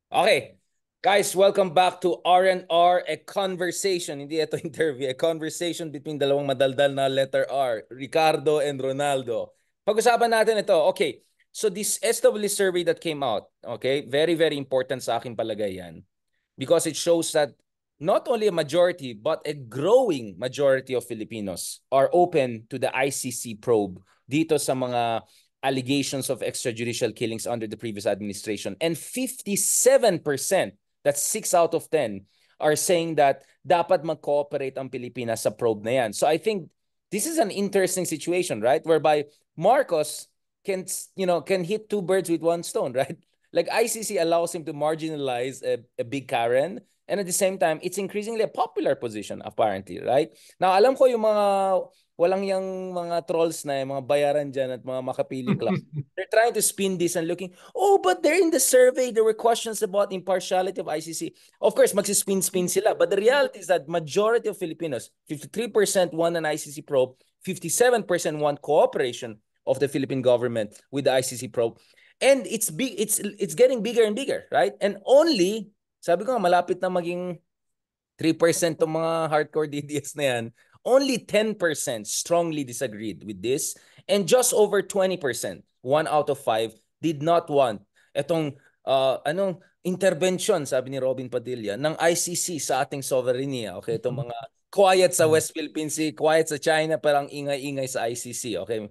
Okay. Guys, welcome back to R&R, a conversation. Hindi ito interview, a conversation between dalawang madaldal na letter R, Ricardo and Ronaldo. Pag-usapan natin ito. Okay. So this SW survey that came out, okay, very, very important sa aking palagay yan because it shows that not only a majority but a growing majority of Filipinos are open to the ICC probe dito sa mga allegations of extrajudicial killings under the previous administration. And 57%, that's 6 out of 10, are saying that dapat mag-cooperate ang Pilipinas sa probe na yan. So I think this is an interesting situation, right? Whereby Marcos can hit two birds with one stone, right? Like ICC allows him to marginalize a big Karen, and at the same time, it's increasingly a popular position, apparently, right? Now, alam ko yung mga walang yung mga trolls na yung mga bayaran dyan at mga makapili club. They're trying to spin this and looking, oh, but they're in the survey. There were questions about impartiality of ICC. Of course, magsispin-spin sila. But the reality is that majority of Filipinos, 53% want an ICC probe, 57% want cooperation of the Philippine government with the ICC probe. And it's big, it's getting bigger and bigger, right? And only, sabi ko nga, malapit na maging 3% ng mga hardcore DDS na yan, only 10% strongly disagreed with this, and just over 20%, 1 out of 5, did not want itong intervention, sabi ni Robin Padilla, ng ICC sa ating sovereignty. Okay, itong mga quiet sa West Philippine Sea, quiet sa China, parang ingay-ingay sa ICC. Okay.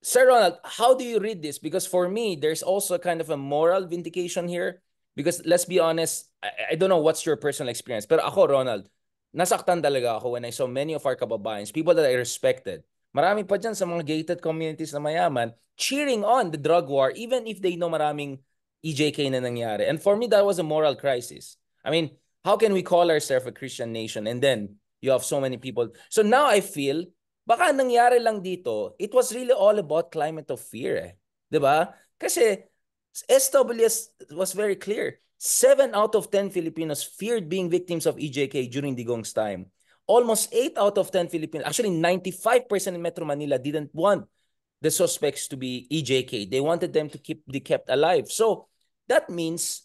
Sir Ronald, how do you read this? Because for me, there's also kind of a moral vindication here. Because let's be honest, I don't know what's your personal experience, pero ako, Ronald, nasaktan talaga ako when I saw many of our kababayans, people that I respected, marami pa dyan sa mga gated communities na mayaman, cheering on the drug war, even if they know maraming EJK na nangyari. And for me, that was a moral crisis. I mean, how can we call ourselves a Christian nation and then you have so many people? So now I feel, baka nangyari lang dito, it was really all about climate of fear. Eh. 'Di ba? Kasi SWS was very clear. 7 out of 10 Filipinos feared being victims of EJK during Digong's time. Almost 8 out of 10 Filipinos, actually 95% in Metro Manila didn't want the suspects to be EJK. They wanted them to be kept alive. So that means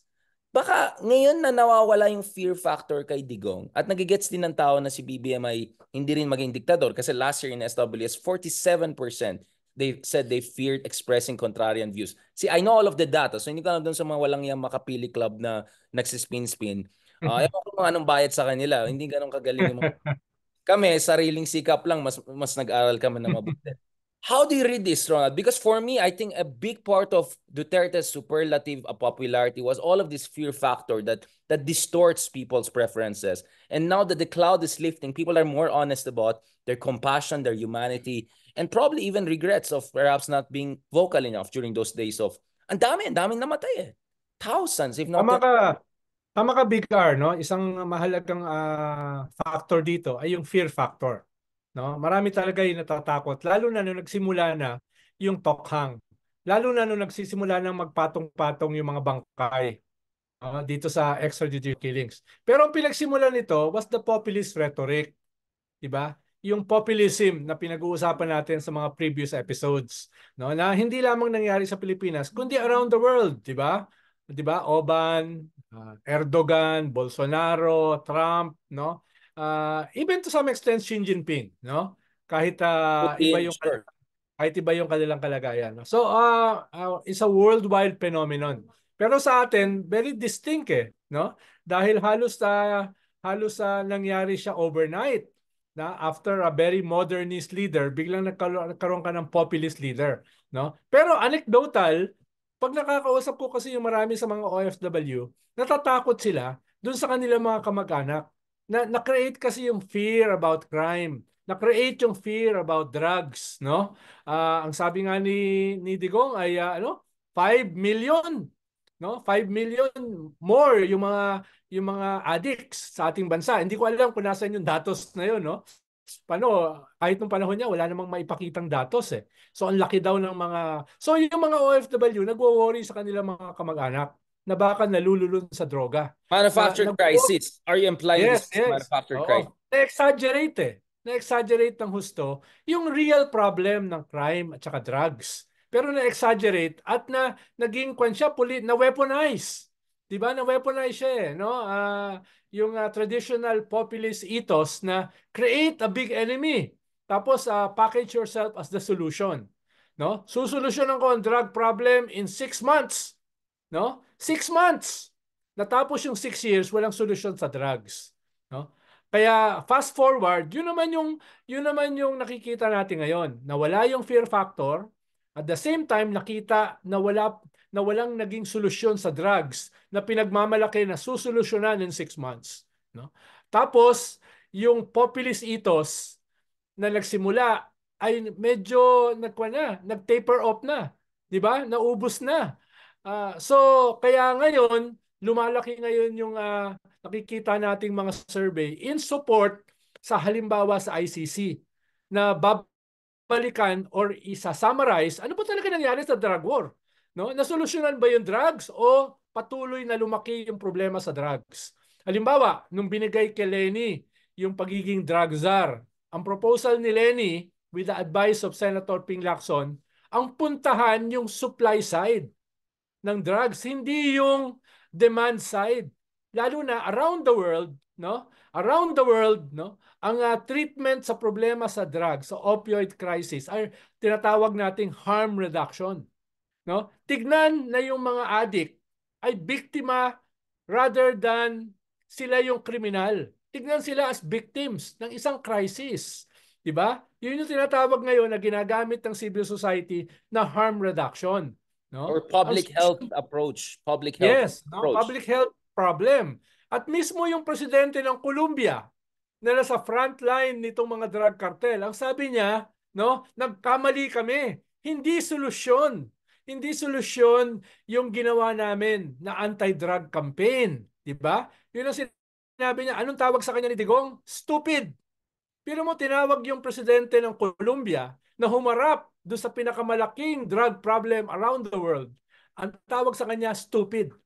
baka ngayon na nawawala yung fear factor kay Digong at nagigets din ng tao na si BBM ay hindi rin maging diktador kasi last year in SWS, 47% they said they feared expressing contrarian views. See, I know all of the data. So hindi ko alam dun sa mga walang yung makapili club na nagsispin-spin. Ewan ko kung anong bayad sa kanila. Hindi ganun kagaling yung mga... Kami, sariling sikap lang, mas nag-aral kami na mabuti. How do you read this, Ronald? Because for me, I think a big part of Duterte's superlative popularity was all of this fear factor that distorts people's preferences. And now that the cloud is lifting, people are more honest about their compassion, their humanity, and probably even regrets of perhaps not being vocal enough during those days of ang daming namatay eh. Thousands, if not Tama ka, tama ka Big R, no? Isang mahalagang factor dito ay yung fear factor, no? Marami talaga yung natatakot lalo na nung nagsimula na yung tokhang. Lalo na nung nagsisimula na magpatong-patong yung mga bangkay dito sa extrajudicial killings. Pero ang pinagsimulan nito was the populist rhetoric, 'di ba? Yung populism na pinag-uusapan natin sa mga previous episodes, no? Na hindi lamang nangyari sa Pilipinas, kundi around the world, 'di ba? 'Di ba? Oban, Erdogan, Bolsonaro, Trump, no? Even to some extent Xi Jinping, no? Kahit iba Putin, yung sure. kahit iba yung kanilang kalagayan. No? So, it's a worldwide phenomenon. Pero sa atin, very distinct eh, no? Dahil halos nangyari siya overnight. Na after a very modernist leader, biglang nagkaroon ka ng populist leader, no? Pero anecdotal, pag nakakausap ko kasi yung marami sa mga OFW, natatakot sila dun sa kanilang mga kamag-anak. Na-create kasi yung fear about crime. Na-create yung fear about drugs, no? Ang sabi nga ni Digong ay 5 million, no? 5 million more yung mga addicts sa ating bansa. Hindi ko alam kung nasaan yung datos na yun, no? Paano, kahit nung panahon niya, wala namang maipakitang datos eh. So, ang laki daw ng mga... So, yung mga OFW, nagwo-worry sa kanilang mga kamag-anak na baka nalululun sa droga. Manufactured crisis. Are you implying this Yes, is yes. manufactured crisis? Oo. Na-exaggerate eh. Na-exaggerate ng husto yung real problem ng crime at saka drugs. Pero na-exaggerate at naging kwan siya, na weaponize. 'Di ba? Na-weaponize siya eh, no? Yung traditional populist ethos na create a big enemy. Tapos package yourself as the solution, no? Susolusyonan ko ang drug problem in 6 months, no? 6 months. Natapos yung 6 years, walang solusyon sa drugs, no? Kaya fast forward, yun naman yung nakikita natin ngayon. Nawala yung fear factor. At the same time, nakita na walang naging solusyon sa drugs na pinagmamalaki na susolusyonan in 6 months, no? Tapos, yung populist ethos na nagsimula ay medyo nag-taper off na, 'di ba? Naubos na. So kaya ngayon lumalaki ngayon yung nakikita nating mga survey in support sa halimbawa sa ICC na babalikan or isa-summarize ano ba talaga nangyari sa drug war, no? Nasolusyonan ba yung drugs o patuloy na lumaki yung problema sa drugs? Halimbawa, nung binigay kay Lenny yung pagiging drug czar, ang proposal ni Lenny with the advice of Senator Ping Lacson, ang puntahan yung supply side ng drugs, hindi yung demand side. Lalo na around the world, no? Around the world, no? Ang treatment sa problema sa drugs, sa opioid crisis ay tinatawag nating harm reduction, no? Tignan na yung mga addict ay biktima rather than sila yung kriminal. Tignan sila as victims ng isang crisis. Diba? Yun yung tinatawag ngayon na ginagamit ng civil society na harm reduction. No? Or public health approach. Public health Yes, no? approach. Public health problem. At mismo yung presidente ng Colombia na nasa front line nitong mga drug cartel, ang sabi niya, no, nagkamali kami. Hindi solusyon. Hindi solusyon yung ginawa namin na anti-drug campaign. Di ba? Yun ang sinabi niya. Anong tawag sa kanya ni Digong? Stupid. Pero mo tinawag yung presidente ng Colombia na humarap doon sa pinakamalaking drug problem around the world. Ang tawag sa kanya, stupid.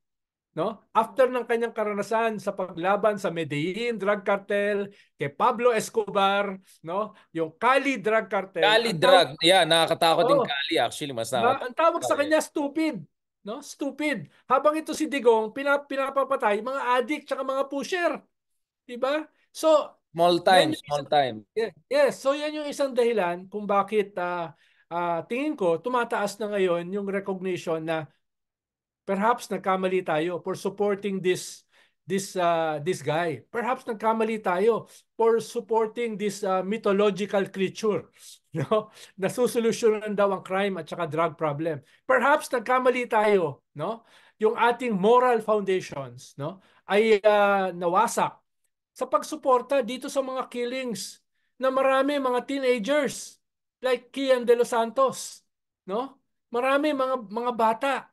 No? After ng kanyang karanasan sa paglaban sa Medellin drug cartel, kay Pablo Escobar, no? Yung Cali drug cartel, Kali drug. Yeah, nakakatakot yung Kali actually. Mas ang tawag sa nakakatakot. kanya stupid, no? Stupid. Habang ito si Digong pinapapatay mga addict tsaka mga pusher, 'di ba? So, Small time, yan yung small time. yes, so yan yung isang dahilan kung bakit tingin ko tumataas na ngayon yung recognition na perhaps nagkamali tayo for supporting this guy. Perhaps nagkamali tayo for supporting this mythological creature, no? Nasusolusyonan daw ang crime at saka drug problem. Perhaps nagkamali tayo, no? Yung ating moral foundations, no, ay nawasak sa pagsuporta dito sa mga killings na marami mga teenagers like Kian De Los Santos, no? Marami mga bata,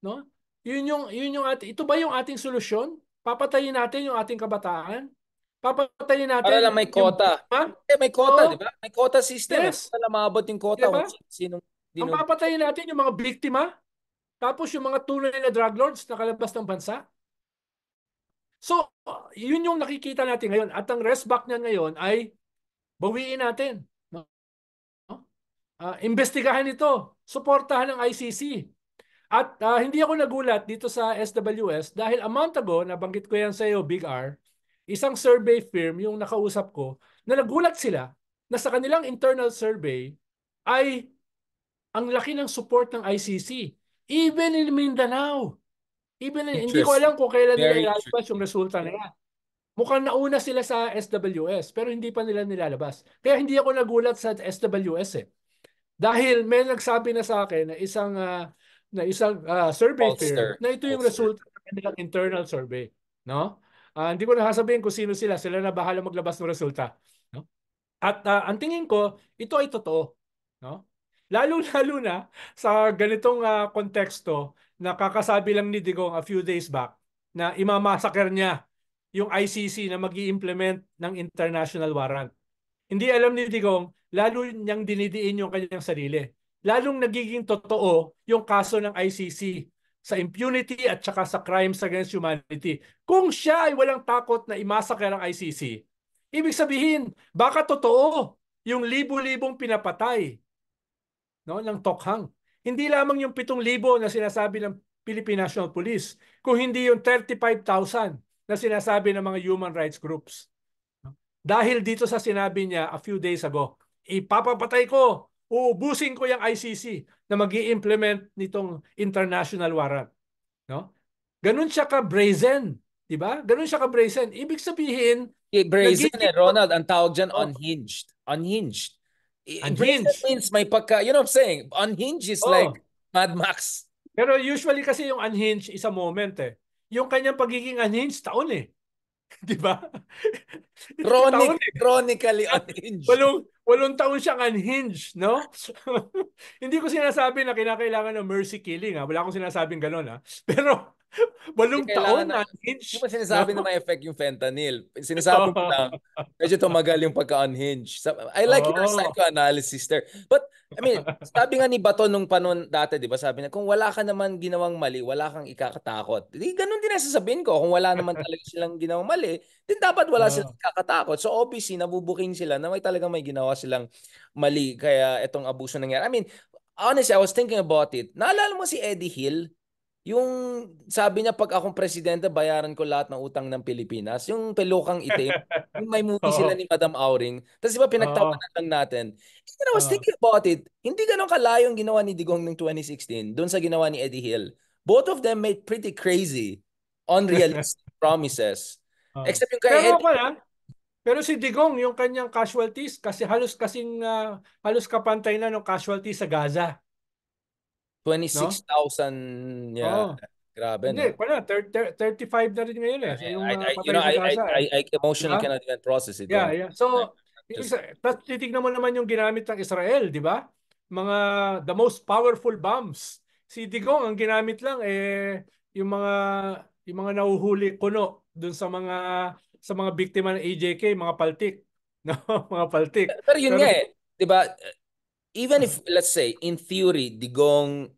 no? Ito ba yung ating solusyon? Papatayin natin yung ating kabataan? Papatayin Para natin lang may yung quota. bata? May quota, di Oo, ba? May quota system. yes. Para lang maabot yung Di quota kung ba? sinong Ang dinudugtong. papatayin natin yung mga biktima, tapos yung mga tunay na drug lords na kalabas ng bansa. So, yun yung nakikita natin ngayon. At ang rest back niyan ngayon ay bawiin natin. No? Imbestigahan ito. Suportahan ng ICC. At hindi ako nagulat dito sa SWS dahil a month ago, nabanggit ko yan sa iyo, Big R, isang survey firm yung nakausap ko na nagulat sila na sa kanilang internal survey ay ang laki ng support ng ICC. Even in Mindanao. Hindi ko Interesting. alam kung kailan nila Very ilalabas yung interesting. resulta na yan. Mukhang nauna sila sa SWS pero hindi pa nila nilalabas. Kaya hindi ako nagulat sa SWS eh. Dahil may nagsabi na sa akin na isang survey firm Pollster. na ito yung Pollster. resulta ng kanilang internal survey, no? Hindi ko na sasabihin kung sino sila, sila na bahala maglabas ng resulta, no? At ang tingin ko, ito ay totoo, no? Lalo-lalo na sa ganitong konteksto na kakasabi lang ni Digong a few days back na imamassacre niya yung ICC na mag-i-implement ng international warrant. Hindi alam ni Digong, lalo niyang dinidiin yung kanyang sarili. Lalong nagiging totoo yung kaso ng ICC sa impunity at saka sa crimes against humanity. Kung siya ay walang takot na imassacre ang ICC, ibig sabihin, baka totoo yung libo-libong pinapatay, no, ng Tokhang. Hindi lamang yung 7,000 na sinasabi ng Philippine National Police, kung hindi yung 35,000 na sinasabi ng mga human rights groups. Dahil dito sa sinabi niya a few days ago, ipapapatay ko, uubusin ko yung ICC na mag-i-implement nitong international warrant. No? Ganun siya ka-brazen. Diba? Ganun siya ka-brazen. Ibig sabihin, Brazen nagiging Ronald, ang tawag dyan, oh, unhinged. Unhinged. Brazen unhinged. means may pagka, you know what I'm saying? Unhinged is like Oh, Mad Max. pero usually kasi yung unhinged is a moment eh. Yung kanyang pagiging unhinged, taon eh. Di ba? Taon eh. Chronically unhinged. Walong taon siyang unhinged, no? Hindi ko sinasabi na kinakailangan ng mercy killing, ha? Wala akong sinasabing gano'n, ha? Pero Hindi walong kailangan taon na, na hindi unhinged, mo no? sinasabi na may effect yung fentanyl. Sinasabi mo lang, medyo tumagal yung pagka-unhinged. I like your Oo. psychoanalysis there. But, I mean, sabi nga ni Bato nung panon dati, di ba, sabi na, kung wala ka naman ginawang mali, wala kang ikakatakot. Di, ganun din ang sasabihin ko. Kung wala naman talaga silang ginawang mali, din dapat wala silang ikakatakot. So, obviously, nabubuking sila na talagang may ginawa silang mali. Kaya itong abuso nangyari. I mean, honestly, I was thinking about it. Naalala mo si Eddie Hill? Yung sabi niya, pag akong presidente, bayaran ko lahat ng utang ng Pilipinas. Yung pelukang itim. Yung may movie sila Oo. ni Madam Auring. Tapos di ba Oo. pinagtawanan lang natin. And I was Oo. thinking about it. Hindi ganun kalayo yung ginawa ni Digong ng 2016 doon sa ginawa ni Eddie Hill. Both of them made pretty crazy, unrealistic promises. Oo. Except yung kay Pero Eddie, ako na, pero si Digong, yung kanyang casualties, kasi halos kapantay na ng casualties sa Gaza. No? 26,000. Yeah, Oo. grabe, Hindi, no? pala, 35 na rin ngayon eh. So yung You patay know, sa Gaza eh. I Di emotionally ba? cannot even process it, Yeah, Ron. yeah. So, Just tapos titignan mo naman yung ginamit ng Israel, di ba? Mga the most powerful bombs. Si Digong ang ginamit lang yung mga yung mga nahuhuli kuno dun sa mga biktima ng AJK, mga paltik. No, mga paltik. pero yun Pero nga eh, 'di ba? Even if let's say in theory Digong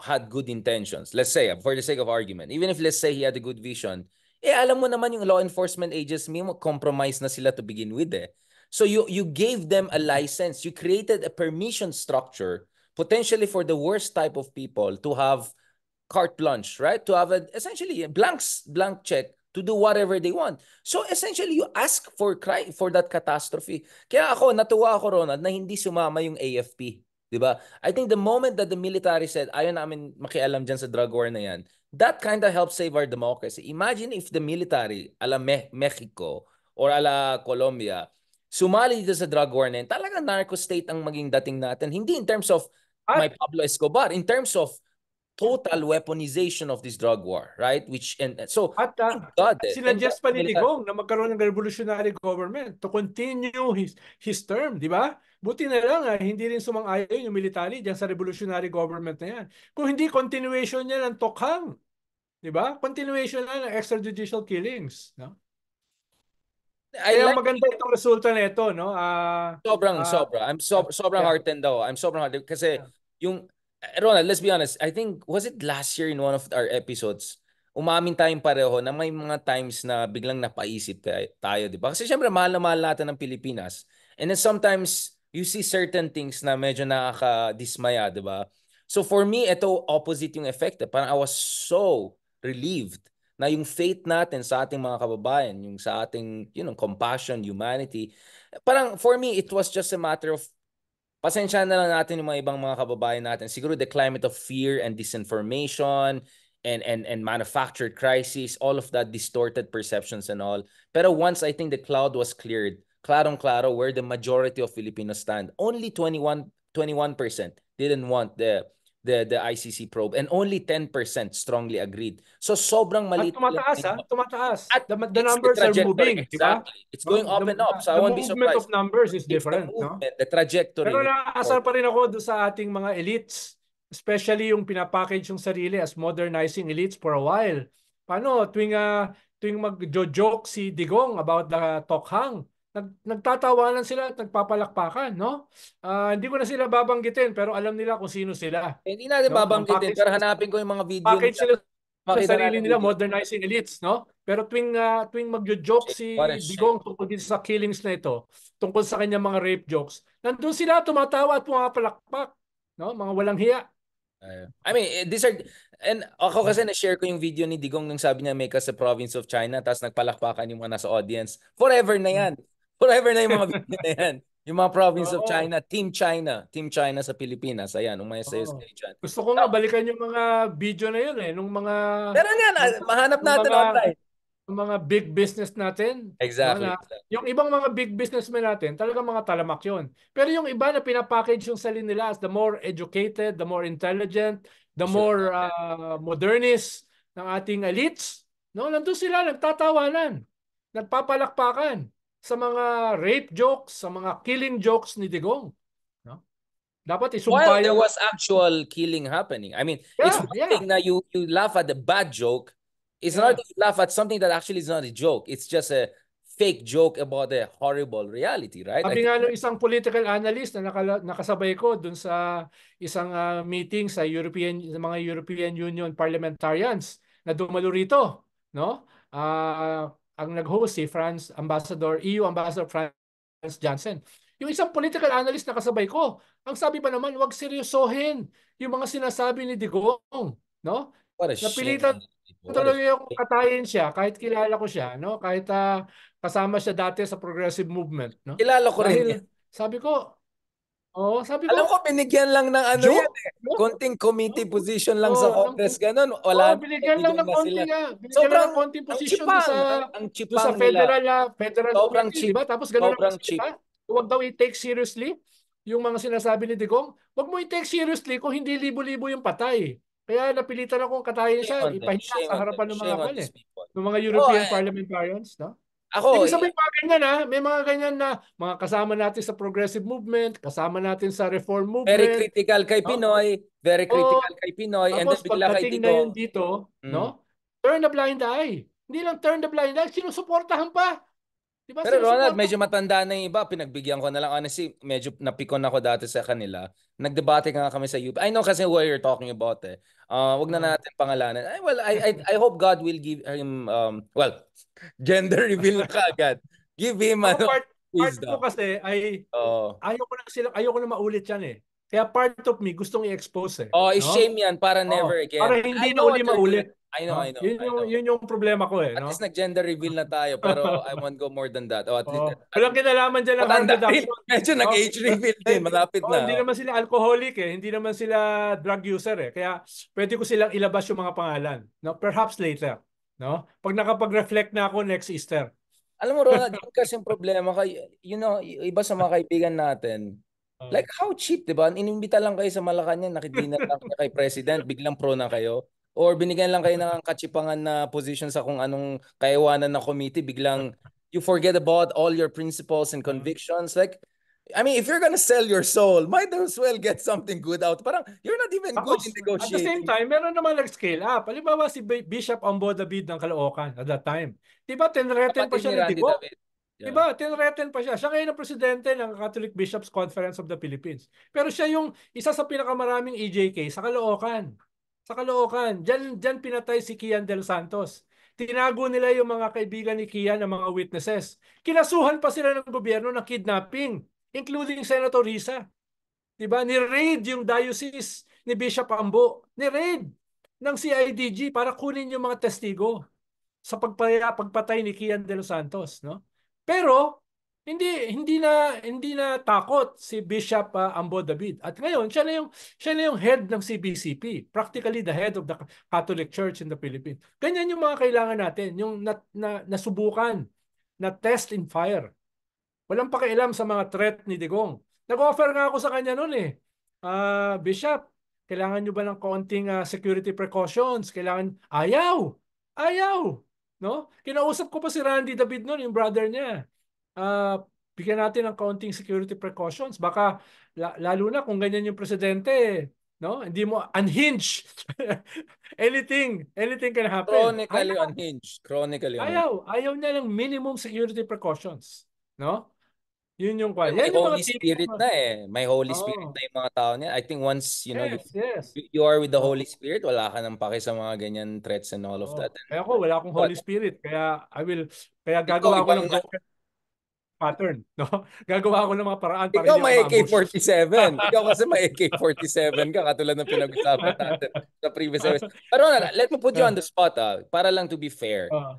had good intentions, let's say for the sake of argument, even if let's say he had a good vision, alam mo naman yung law enforcement agents mo compromise na sila to begin with eh. So you gave them a license, you created a permission structure potentially for the worst type of people to have carte blanche, right? To have essentially a blank check to do whatever they want. So essentially, you ask for that catastrophe. Kaya natuwa ako, Ronald, na hindi sumama yung AFP. 'Di ba? I think the moment that the military said, ayaw namin makialam dyan sa drug war na yan, that kind of helped save our democracy. Imagine if the military, ala Mexico or ala Colombia, sumali dito sa drug war na yan, talagang narco state ang maging dating natin. Hindi in terms of my at Pablo Escobar, in terms of total weaponization of this drug war, right? And so At thank God, thank God sinuggest pa sa ni military. Digong na magkaroon ng revolutionary government to continue his term, di ba? Buti na lang hindi rin sumang-ayon yung military diyan sa revolutionary government na yan. Kung hindi, continuation niya ng tokhang, di ba? Continuation na ng extrajudicial killings, no? I Kaya like maganda itong resulta nito, no? Ah, sobra. Sobrang yeah, heartened daw. I'm sobrang heartened kasi yeah. yung Ronald, let's be honest. I think was it last year in one of our episodes, umamin tayong pareho na may mga times na biglang napaisip tayo, di ba? Kasi syempre mahal na mahal natin ng Pilipinas. And then sometimes you see certain things na medyo nakakadismaya, di ba? So for me, ito opposite yung effect. Parang I was so relieved na yung faith natin sa ating mga kababayan, yung sa ating, compassion, humanity. Parang for me, it was just a matter of pasensya na lang natin yung mga ibang mga kababayan natin. Siguro the climate of fear and disinformation and manufactured crisis, all of that distorted perceptions and all. Pero once I think the cloud was cleared, klarong-klaro where the majority of Filipinos stand. Only 21% didn't want the ICC probe and only 10% strongly agreed. So sobrang At maliit lang. tumataas, tumataas. At The it's the numbers are trajectory, moving, di ba? exactly. It's No? going up and up, so I The won't be movement of surprised. numbers is It's the different, no? movement, the trajectory Pero which is naaasar important. pa rin ako doon sa ating mga elites, especially yung pinapackage yung sarili as modernizing elites for a while. Paano tuwing mag-joke si Digong about the Tokhang, nagtatawanan sila at nagpapalakpakan, no? Hindi ko na sila babanggitin pero alam nila kung sino sila, Hindi natin no? Ang babanggitin, pero hanapin ko yung mga video package nila. nila sa Makita sarili natin nila, video. modernizing elites, no? Pero tuwing magjo-joke si What a shame. Digong tungkol dito sa killings na ito, tungkol sa kanyang mga rape jokes, nandun sila tumatawa at pumapalakpak, no? Mga walang hiya. I mean, these are, and ako kasi na-share ko yung video ni Digong nung sabi niya make us a province of China, tapos nagpalakpakan yung mga nasa audience. Forever na yan. Forever na yung mga video na yan. Yung mga province of Oo. China, Team China, Team China sa Pilipinas. Ayan, umayos-ayos Oo. kayo dyan. Gusto ko nga balikan yung mga video na yun nung mga Pero yan, nung, mahanap nung natin mga online. mga big business natin, no, Exactly. na yung ibang mga big businessmen natin, talagang mga talamak yun. Pero yung iba na pinapackage yung sarili nila as the more educated, the more intelligent, the Gusto lang more natin. modernist ng ating elites, no, nandun sila nagtatawanan, nagpapalakpakan sa mga rape jokes, sa mga killing jokes ni Digong, no? Dapat While isumpa there yung was actual killing happening. I mean, it's yeah, one yeah, thing that you laugh at the bad joke. It's another yeah. thing you laugh at something that actually is not a joke. It's just a fake joke about a horrible reality, right? I Sabi think nga nung isang political analyst na nakasabay ko dun sa isang meeting sa mga European Union parliamentarians na dumalo rito, no? Ang nag-host si EU Ambassador Franz Janssen. Yung isang political analyst na kasabay ko, ang sabi pa naman, wag seryosohin yung mga sinasabi ni Digong, no? what a shame Napilitan on these people. What a tuloy yung shame. katayin siya kahit kilala ko siya, no? Kahit kasama siya dati sa progressive movement, no? Kilala ko rin yan. Dahil sabi ko, oh, sabi Alam ko, ko, binigyan lang ng ano yan joke, eh. no? Konting committee Oh, position lang sa oh, Congress, ganun. oh, Wala na, binigyan lang bigyan ng na sila. konting binigyan lang Sobrang, ng konting ang position chipang, ang do sa chipang nila. federal Sobrang committee, di cheap. ba? Tapos gano'n naman Sobrang sa cheap. iba. Huwag daw i-take seriously yung mga sinasabi ni Digong. Huwag mo i-take seriously kung hindi libo-libo yung patay. Kaya napilitan akong katayin Shame siya, on them. ipahiya Shame sa on them. harapan ng mga Shame on these people. ng mga Oh, European parliamentarians, no? ako, Ibig sabihin mga ganyan may mga ganyan na mga kasama natin sa progressive movement, kasama natin sa reform very movement, critical kay no? Pinoy, very O critical kay Pinoy, and then tapos bigla kay pagdating ngayon Digong. dito, Mm. no? Turn a blind eye. Hindi lang turn the blind eye, sinusuportahan pa. 'Di ba? Pero Ronald, Sinusuportahan. medyo matanda na yung iba. Pinagbigyan ko na lang. Honestly, medyo napikon ako dati sa kanila. Nagdebate nga kami sa UP. I know kasi what you're talking about eh. Wag na Oh. natin pangalanan. Well, I hope God will give him, well, gender reveal na kaagad. Give him, Ako part ko wisdom. kasi ay Oh. ayoko na maulit 'yan eh. Kaya part of me gustong i-expose eh, Oh, no? i-shame yan para never Oh, again. para I hindi na know uli what they're doing. maulit, I know, I no? know, I know. Yun yung problema ko eh, At least no? nag-gender reveal na tayo, pero I won't go more than that. Oh, at least, Oh, walang kinalaman diyan ng harm matanda rin. reduction, Medyo no? nag-age reveal din. Eh, Malapit oh, na. hindi Oh. naman sila alcoholic eh. Hindi naman sila drug user eh. Kaya pwede ko silang ilabas yung mga pangalan. No? Perhaps later. No? Pag nakapag-reflect na ako next Easter. Alam mo, Ronald, yun kasi yung problema kay, iba sa mga kaibigan natin, Oh. like how cheap, di ba? Inimbita lang kayo sa Malacanang, nakidinner lang kayo kay President, biglang pro na kayo. Or binigyan lang kayo ng kachipangan na position sa kung anong kaiwanan na committee, biglang you forget about all your principles and convictions. Like, I mean, if you're gonna sell your soul, might as well get something good out. Parang, you're not even good in Tapos, at the same negotiating. time, meron naman nag-scale up. Halimbawa si Bishop Ambo David ng Caloocan at that time. Diba, tinreten pa Kapatid siya ni ni Randy Digong. David. Yeah. Diba, tinreten pa siya. Siya ngayon ang presidente ng Catholic Bishops Conference of the Philippines. Pero siya yung isa sa pinakamaraming EJK sa Caloocan. Sa Caloocan. Diyan pinatay si Kian Del Santos. Tinago nila yung mga kaibigan ni Kian ng mga witnesses. Kinasuhan pa sila ng gobyerno ng kidnapping, including Senator Risa. Diba? Ni-raid yung diocese ni Bishop Ambo. Ni-raid ng CIDG para kunin yung mga testigo sa pagpatay ni Kian de los Santos, no? Pero hindi na takot si Bishop Ambo David. At ngayon siya na yung head ng CBCP, practically the head of the Catholic Church in the Philippines. Ganyan yung mga kailangan natin, yung nasubukan na test in fire. Walang pakialam sa mga threat ni Digong. Nag-offer nga ako sa kanya noon eh. Bishop, kailangan nyo ba ng kaunting security precautions? Ayaw! Ayaw! No? Kinausap ko pa si Randy David noon, yung brother niya. Bigyan natin ng kaunting security precautions. Baka lalo na kung ganyan yung presidente, no? Hindi mo unhinged. Anything can happen. Chronically unhinged. Chronically unhinged. Ayaw niya ng minimum security precautions, no? Yun yung Well, may yan yung mga Holy tipong Spirit na eh. May Holy Spirit oh, na yung mga tao niya. I think once, yes. you are with the Oh, Holy Spirit, wala ka nang paki sa mga ganyan threats and all of oh. that. And Kaya ako wala akong what? Holy Spirit kaya kaya Ikaw, gagawa ko ibang, ng broken pattern, no? Gagawa ako ng mga paraan para Ikaw hindi ako may ma-ambush. AK-47. Ikaw kasi may AK-47 ka, katulad ng pinag-usapan natin sa previous episode. Pero let me put you on the spot, para lang to be fair. Uh,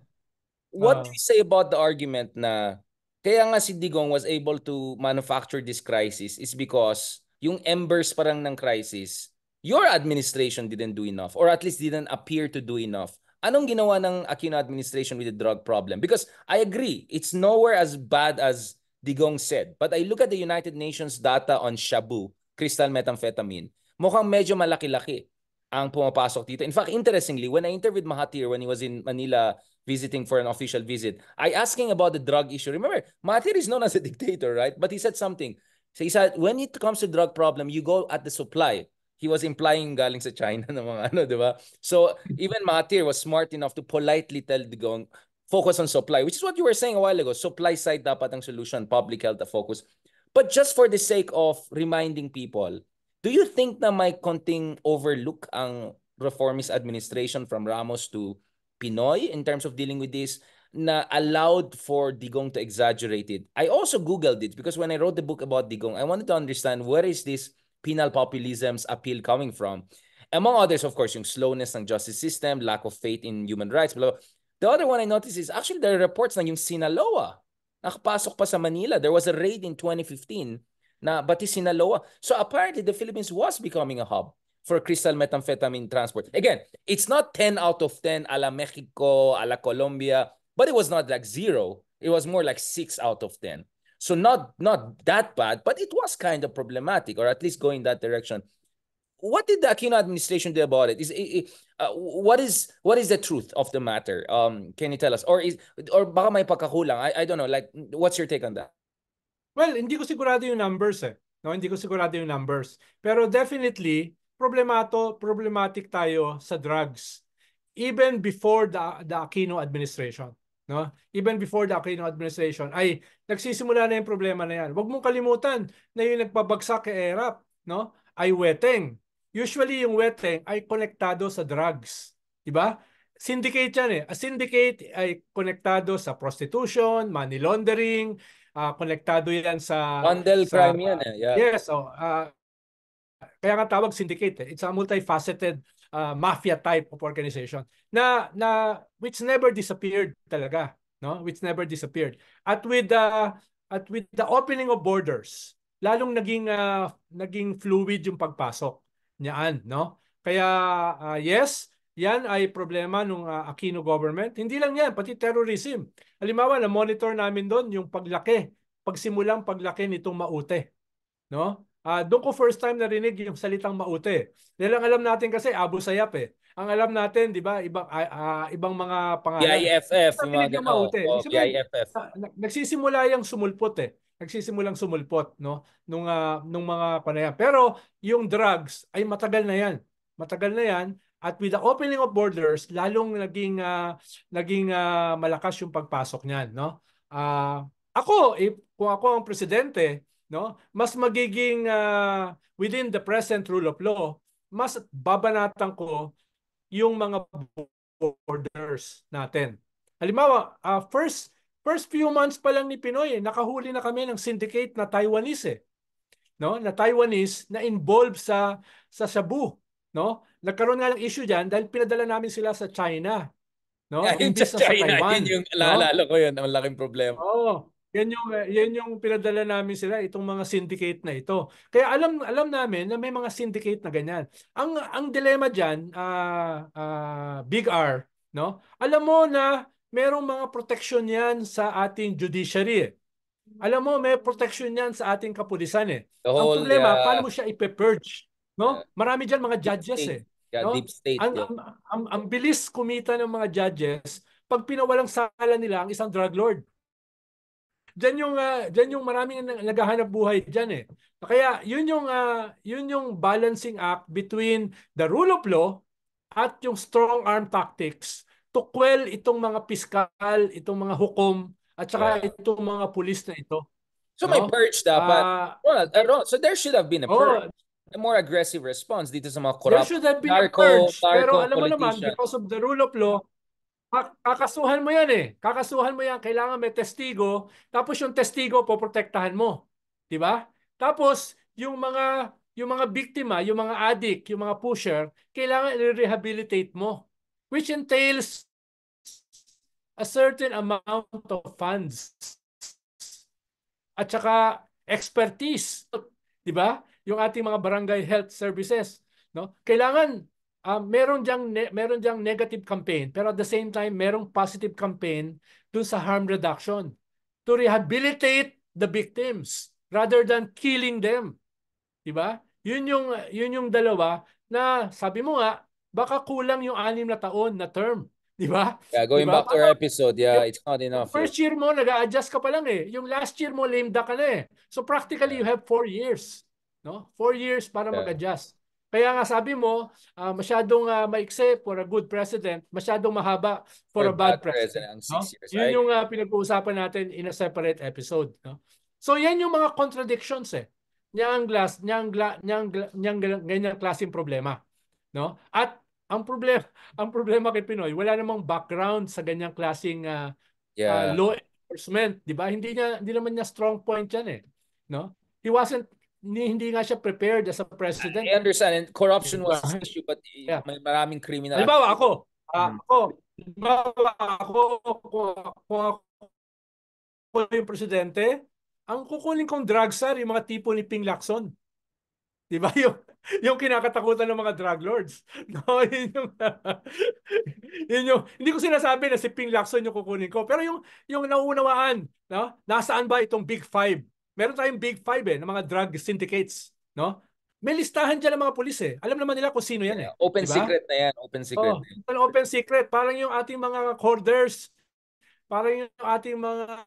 What do uh, you say about the argument na kaya nga si Digong was able to manufacture this crisis is because yung embers parang ng crisis, your administration didn't do enough or at least didn't appear to do enough. Anong ginawa ng Aquino administration with the drug problem? Because I agree, it's nowhere as bad as Digong said. But I look at the United Nations data on Shabu, crystal methamphetamine, mukhang medyo malaki-laki ang pumapasok dito. In fact, interestingly, when I interviewed Mahathir when he was in Manila visiting for an official visit, I asked him about the drug issue. Remember, Mahathir is known as a dictator, right? But he said something. So he said, when it comes to drug problem, you go at the supply. He was implying galing sa China ng mga ano, di ba? So even Mahathir was smart enough to politely tell Digong, focus on supply, which is what you were saying a while ago. Supply side dapat ang solution, public health the focus. But just for the sake of reminding people, do you think na may konting overlook ang reformist administration from Ramos to Pinoy in terms of dealing with this na allowed for Digong to exaggerate it? I also Googled it because when I wrote the book about Digong, I wanted to understand where is this penal populism's appeal coming from. Among others, of course, yung slowness ng justice system, lack of faith in human rights, blah, blah. The other one I noticed is actually there are reports na yung Sinaloa nakapasok pa sa Manila. There was a raid in 2015 na Batis Sinaloa. So apparently the Philippines was becoming a hub for crystal methamphetamine transport. Again, it's not 10 out of 10 a la Mexico, a la Colombia, but it was not like 0. It was more like 6 out of 10. So not that bad, but it was kind of problematic, or at least going that direction. What did the Aquino administration do about it? What is the truth of the matter? Can you tell us? Or baka may pagkakulang? I don't know. Like, what's your take on that? well, hindi ko sigurado yung numbers eh. No, hindi ko sigurado yung numbers. Pero definitely, problematic tayo sa drugs. Even before the Aquino administration. No? Even before the Aquino administration, ay nagsisimula na yung problema na yan. Huwag mong kalimutan na yung nagpabagsak kay ERAP, no? Ay weteng. Usually yung weteng ay konektado sa drugs. Diba? Syndicate yan eh. A syndicate ay konektado sa prostitution, money laundering, konektado yan Bundle crime yan eh. Yeah. yes, kaya nga tawag syndicate eh. It's a multifaceted mafia type of organization na which never disappeared talaga, no? Which never disappeared. At with the opening of borders, lalong naging fluid yung pagpasok niyan, no? Kaya yes, yan ay problema ng Aquino government. Hindi lang yan, pati terrorism. Halimbawa, na-monitor namin doon yung pagsimulang paglaki nitong Maute. No? Doon ko first time narinig yung salitang Maute. Dahil ang alam natin kasi Abu Sayyaf eh. Ang alam natin, di ba, ibang mga pangalan. BIFF, yung mga Yung Maute. gano'n. BIFF. Nagsisimula yung sumulpot eh. Nagsisimulang sumulpot, no? Nung mga panayan. Pero yung drugs ay matagal na yan. Matagal na yan. At with the opening of borders, lalong naging malakas yung pagpasok niyan, no? Kung ako ang presidente, no, mas magiging within the present rule of law, mas babanatan ko yung mga borders natin. Halimbawa, first few months pa lang ni Pinoy, nakahuli na kami ng syndicate na Taiwanese no? Na Taiwanese na involved sa Shabu, no? Nagkaroon nga ng issue diyan dahil pinadala namin sila sa China, no? Yeah, yung Imbis na sa China, Taiwan, yun yung no? naalala ko yun. Ang laking problema. Oo. Yan yung pinadala namin sila, itong mga syndicate na ito. Kaya alam namin na may mga syndicate na ganyan. Ang dilema diyan, Big R, no? Alam mo na merong mga protection yan sa ating judiciary. Alam mo, may protection yan sa ating kapulisan eh. The Ang whole, problema, paano mo siya ipe-purge? yeah, No? Marami diyan mga judges state. eh. Yeah, No? deep state. Ang, Yeah. ang bilis kumita ng mga judges pag pinawalang sala nila ang isang drug lord. Diyan yung maraming naghahanap buhay diyan eh. Kaya yun yung balancing act between the rule of law at yung strong arm tactics to quell itong mga piskal, itong mga hukom at saka itong mga pulis na ito. So may No? purge dapat. So there should have been a purge. A more aggressive response dito sa mga There corrupt should have been a purge. Pero alam mo naman, politician. because of the rule of law, Kakasuhan mo yan eh. Kakasuhan mo yan. Kailangan may testigo. Tapos yung testigo, poprotektahan mo. Di ba? Tapos, yung mga biktima, yung mga addict, yung mga pusher, kailangan i-rehabilitate mo. Which entails a certain amount of funds. At saka expertise. Di ba? Yung ating mga barangay health services. No? Kailangan meron diyang negative campaign pero at the same time merong positive campaign dun sa harm reduction to rehabilitate the victims rather than killing them. 'Di ba? Yun yung dalawa na sabi mo nga baka kulang yung 6 na taon na term, 'di ba? Yeah, 'Di going ba? back to our episode, yeah, it's not enough yet. First year mo, nag-a-adjust ka pa lang eh. Yung last year mo, lame duck ka na eh. So practically, you Yeah. have 4 years. No? 4 years para Yeah. mag-adjust. Kaya nga sabi mo, masyadong maikse for a good president, masyadong mahaba for a bad president. President, ang 6 No? years. Yun yung pinag-uusapan natin in a separate episode. No? So yan yung mga contradictions eh. Ganyang klaseng problema. No? At ang problema kay Pinoy, wala namang background sa ganyang klaseng Yeah. law enforcement, 'di ba? Hindi naman niya strong point 'yan eh, no? Hindi nga siya prepared as a president. I understand, and corruption Diba? was an issue, but Yeah. may maraming criminal Halimbawa activity. kung ako yung presidente, ang kukunin kong drug czar yung mga tipo ni Ping Lacson. 'Di ba? Yung kinakatakutan ng mga drug lords. No, hindi ko sinasabi na si Ping Lacson yung kukunin ko, pero yung nauunawaan, no? Nasaan ba itong Big Five? Meron tayong Big Five ng mga drug syndicates, no? May listahan diyan ng mga pulis eh. Alam naman nila kung sino yan eh. Open 'Di ba? secret na yan, open secret. Open secret. Parang yung ating mga hoarders, parang yung ating mga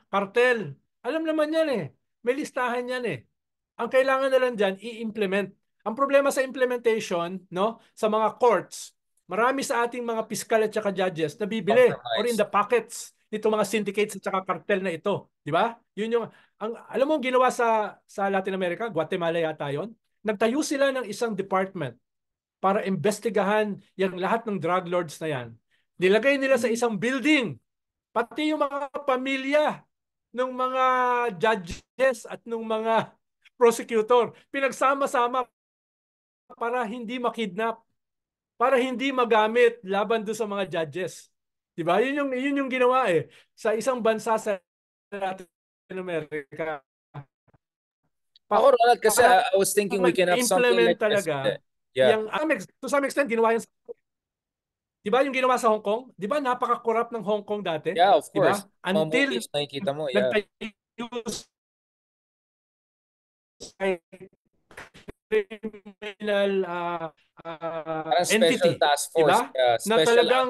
cartel. Alam naman yan eh. May listahan yan eh. Ang kailangan na lang dyan, i-implement. Ang problema sa implementation, no, sa mga courts, marami sa ating mga piskal at saka judges na bibili or in the pockets nito mga syndicates at saka cartel na ito. Di ba? Yun yung, alam mo ang ginawa sa Latin America, Guatemala yata yun? Nagtayo sila ng isang department para investigahan yung lahat ng drug lords na yan. Nilagay nila sa isang building, pati yung mga pamilya ng mga judges at ng mga prosecutor, pinagsama-sama para hindi makidnap, para hindi magamit laban doon sa mga judges. 'Di ba? Yun yung ginawa eh sa isang bansa sa Latin America. Ako, Ronald, kasi I was thinking we can have something like this. Talaga. Yeah. To some extent, ginawa yan. Di ba yung ginawa sa Hong Kong? Di ba napaka-corrupt ng Hong Kong dati? Yeah, of diba? course. Until movies, nakikita mo, yeah. Criminal special entity, task force, diba? Na talagang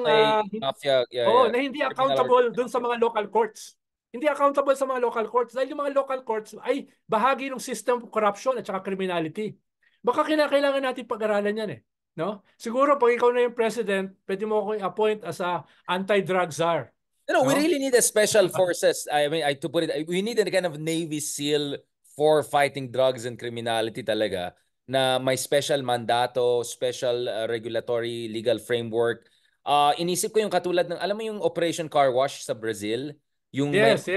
mafia, na hindi accountable dun sa mga local courts. Hindi accountable sa mga local courts dahil yung mga local courts ay bahagi ng system of corruption at saka criminality. Baka kinakailangan natin pag-aralan yan eh. No? Siguro pag ikaw na yung president, pwede mo ako i-appoint as a anti-drug czar. No, we really need a special forces. I mean, to put it, we need a kind of Navy SEAL for fighting drugs and criminality talaga, na may special mandato, special regulatory legal framework. Inisip ko yung katulad ng, alam mo yung Operation Car Wash sa Brazil? Yung yes.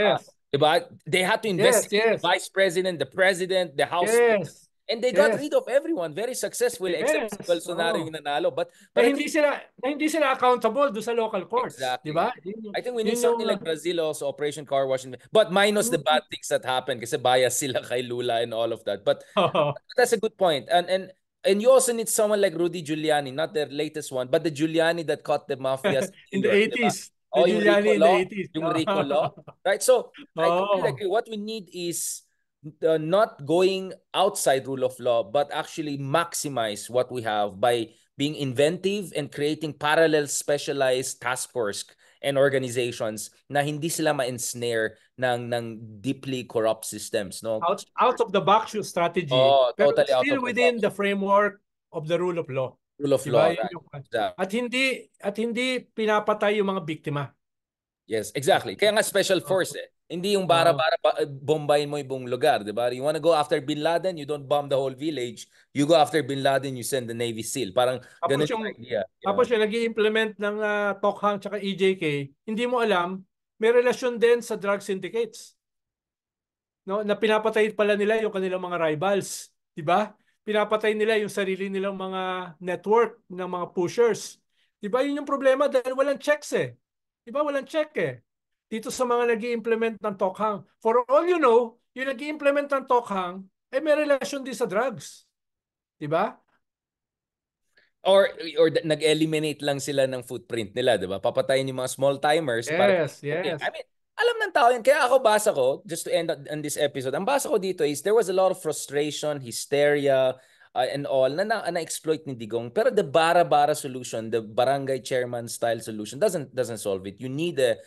Diba? They had to investigate the vice president, the president, the house. Yes. And they got rid of everyone very successfully, except si Bolsonaro yung nanalo. But hindi sila accountable do sa local courts. Exactly. Diba? I think we need something like Brazil also, Operation Car Wash. But minus the bad things that happen kasi bias sila kay Lula and all of that. But that's a good point. And you also need someone like Rudy Giuliani, not the latest one, but the Giuliani that caught the mafia in the 80s. Diba? The Giuliani in the 80s. Yung RICO law. Right? So, I completely agree. What we need is not going outside rule of law, but actually maximize what we have by being inventive and creating parallel specialized task force and organizations na hindi sila ma-ensnare ng deeply corrupt systems. No? Out of the box yung strategy. Pero totally still within the framework of the rule of law. Rule of law. Right. At hindi pinapatay yung mga biktima. Yes, exactly. Kaya nga special force eh. Hindi yung Oo. bara-bara bombayin mo yung buong lugar, di ba? You wanna go after Bin Laden, you don't bomb the whole village. You go after Bin Laden, you send the Navy SEAL. Parang Tapos ganun yung yung idea. tapos Yeah. yung nag-i-implement ng Tokhang tsaka EJK, hindi mo alam, may relasyon din sa drug syndicates. No, na pinapatay pala nila yung kanilang mga rivals, 'di ba? Pinapatay nila yung sarili nilang mga network ng mga pushers. 'Di ba? Yun yung problema dahil walang checks eh. 'Di ba? Walang check eh. Dito sa mga nag-i-implement ng Tokhang. For all you know, yung nag-i-implement ng Tokhang ay may relasyon din sa drugs. 'Di ba? Or nag-eliminate lang sila ng footprint nila, 'di ba? Papatayin yung mga small timers para Yes, okay. I yes. mean, alam ng tao yan. Kaya ako basa ko, just to end on this episode, ang basa ko dito is there was a lot of frustration, hysteria, and all na-exploit ni Digong. Pero the bara-bara solution, the barangay chairman style solution doesn't solve it. You need a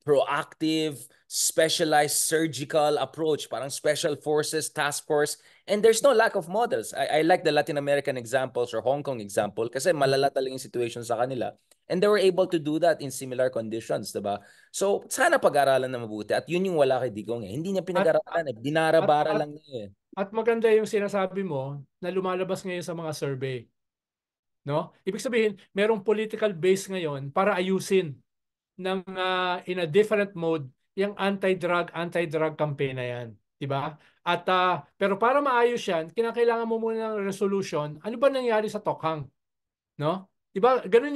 proactive, specialized surgical approach, parang special forces, task force, and there's no lack of models. I like the Latin American examples or Hong Kong example kasi malala talaga yung situation sa kanila. And they were able to do that in similar conditions, diba? So, sana pag-aralan na mabuti. At yun yung wala kay Digong eh. Hindi niya At pinag-aralan eh. at Binara-bara at lang niya eh. at maganda yung sinasabi mo na lumalabas ngayon sa mga survey, no? Ibig sabihin, merong political base ngayon para ayusin ng in a different mode yung anti-drug campaign na yan, 'di ba? At pero para maayos yan, kinakailangan mo muna ng resolution. Ano ba nangyari sa Tokhang, no? 'Di ba? Ganun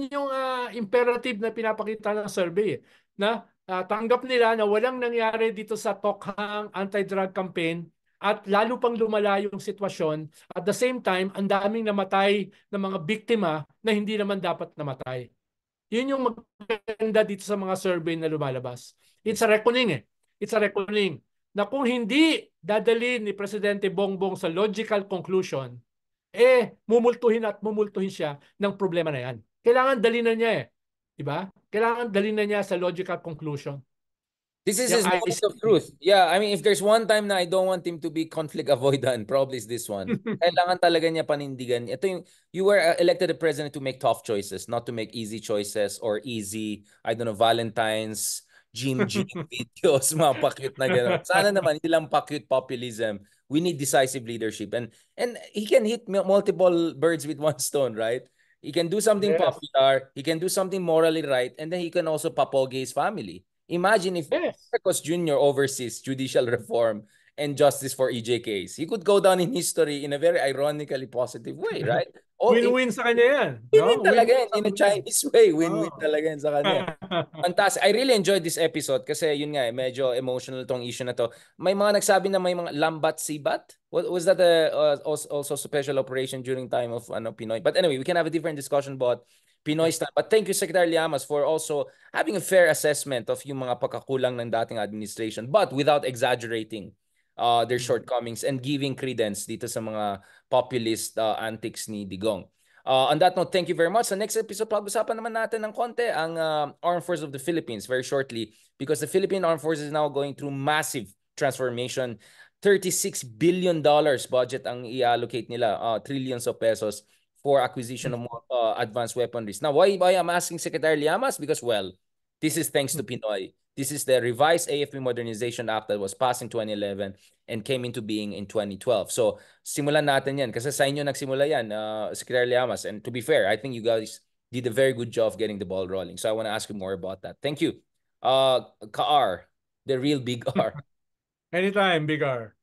yung imperative na pinapakita ng survey na tanggap nila na walang nangyari dito sa Tokhang anti-drug campaign at lalo pang lumala yung sitwasyon. At the same time, ang daming namatay ng mga biktima na hindi naman dapat namatay. Yun yung maganda dito sa mga survey na lumalabas. It's Yes. a reckoning eh. It's a reckoning na kung hindi dadalhin ni Presidente Bongbong sa logical conclusion, mumultuhin at mumultuhin siya ng problema na yan. Kailangan dalhin na niya eh. Diba? Kailangan dalhin na niya sa logical conclusion. This is Yung his moment of ICC. truth. Yeah, I mean, if there's one time na I don't want him to be conflict avoidant, probably is this one. Kailangan talaga niya panindigan. Ito yung, you were elected a president to make tough choices, not to make easy choices or easy, I don't know, Valentine's, gym videos, mga pa-cute na gano'n. Sana naman, hindi lang pa-cute populism. We need decisive leadership. And he can hit multiple birds with one stone, right? He can do something Yes. popular, he can do something morally right, and then he can also papoge his family. Imagine if Yes. Marcos Jr. oversees judicial reform and justice for EJKs. He could go down in history in a very ironically positive way, right? Oh, Win-win sa kanya yan. win-win No? talaga Win-win yan. sa In a kanya. Chinese way, win-win Oh. talaga yan sa kanya. Fantastic. I really enjoyed this episode kasi yun nga, medyo emotional tong issue na to. May mga nagsabi na may mga lambat sibat. Was that also special operation during time of Pinoy? But anyway, we can have a different discussion about Pinoy style. But thank you, Secretary Llamas, for also having a fair assessment of yung mga pagkakulang ng dating administration, but without exaggerating their shortcomings and giving credence dito sa mga populist antics ni Digong. On that note, thank you very much. Sa next episode, pag-usapan naman natin ng konti ang Armed Forces of the Philippines very shortly because the Philippine Armed Forces is now going through massive transformation. $36 billion budget ang i-allocate nila, trillions of pesos for acquisition of more advanced weaponries. Now, why I'm asking Secretary Llamas? Because, well, this is thanks to Pinoy. This is the revised AFP Modernization Act that was passed in 2011 and came into being in 2012. So, simulan natin yan. Kasi sa inyo nagsimula yan, Secretary Llamas. And to be fair, I think you guys did a very good job getting the ball rolling. So, I want to ask you more about that. Thank you. Kaar, the real big R. Anytime, Big R.